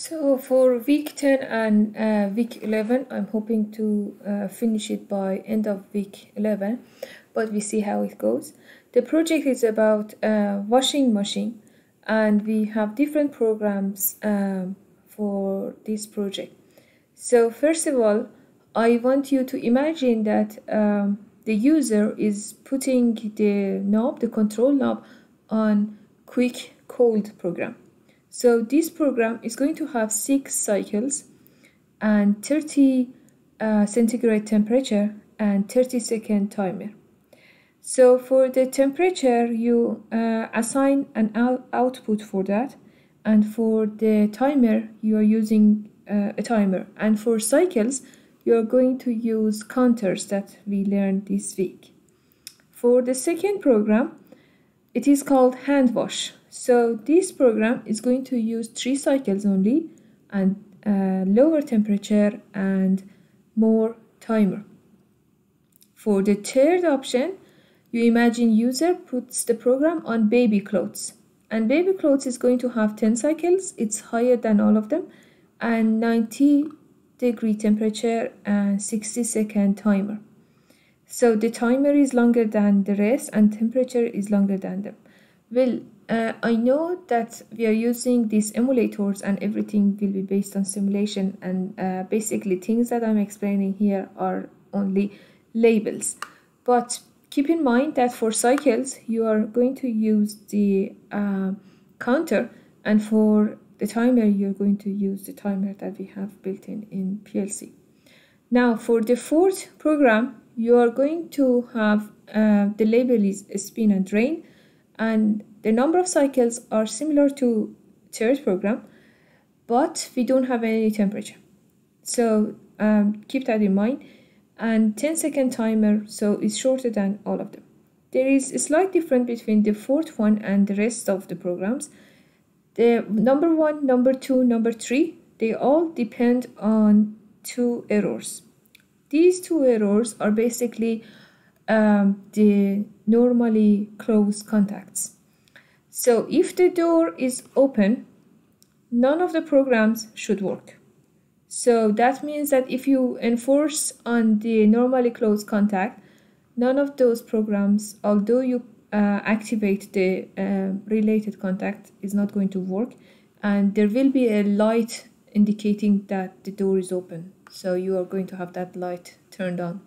So for week 10 and week 11, I'm hoping to finish it by end of week 11, but we see how it goes. The project is about washing machine, and we have different programs for this project. So first of all, I want you to imagine that the user is putting the knob, the control knob, on quick cold program. So this program is going to have 6 cycles and 30 centigrade temperature and 30-second timer. So for the temperature, you assign an output for that, and for the timer, you are using a timer, and for cycles, you are going to use counters that we learned this week. For the second program, it is called hand wash. So this program is going to use 3 cycles only, and lower temperature and more timer. For the third option, you imagine user puts the program on baby clothes, and baby clothes is going to have 10 cycles. It's higher than all of them, and 90-degree temperature and 60-second timer. So the timer is longer than the rest and temperature is longer than them. Well, I know that we are using these emulators and everything will be based on simulation, and basically things that I'm explaining here are only labels. But keep in mind that for cycles, you are going to use the counter, and for the timer, you're going to use the timer that we have built in PLC. Now, for the fourth program, you are going to have the label is spin and drain, and the number of cycles are similar to third program, but we don't have any temperature. So keep that in mind. And 10-second timer, so it's shorter than all of them. There is a slight difference between the fourth one and the rest of the programs. The number 1, number 2, number 3, they all depend on 2 errors. These 2 errors are basically the normally closed contacts. So if the door is open, none of the programs should work. So that means that if you enforce on the normally closed contact, none of those programs, although you activate the related contact, is not going to work, and there will be a light indicating that the door is open. So you are going to have that light turned on.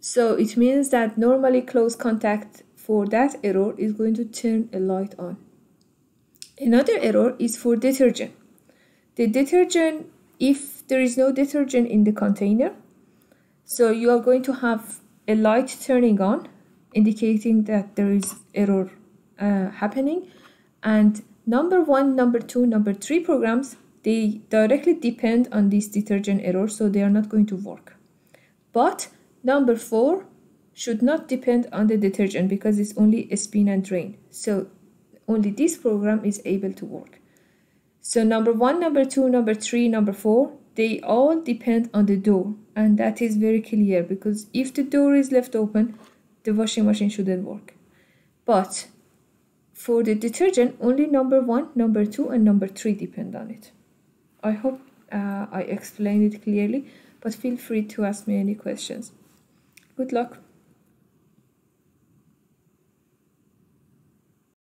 So it means that normally closed contact for that error is going to turn a light on. Another error is for detergent. The detergent, if there is no detergent in the container, so you are going to have a light turning on, indicating that there is error happening. And number 1, number 2, number 3 programs, they directly depend on this detergent error, so they are not going to work. But number 4 should not depend on the detergent because it's only a spin and drain. So only this program is able to work. So number 1, number 2, number 3, number 4, they all depend on the door. And that is very clear because if the door is left open, the washing machine shouldn't work. But for the detergent, only number 1, number 2, and number 3 depend on it. I hope I explained it clearly, but feel free to ask me any questions. Good luck.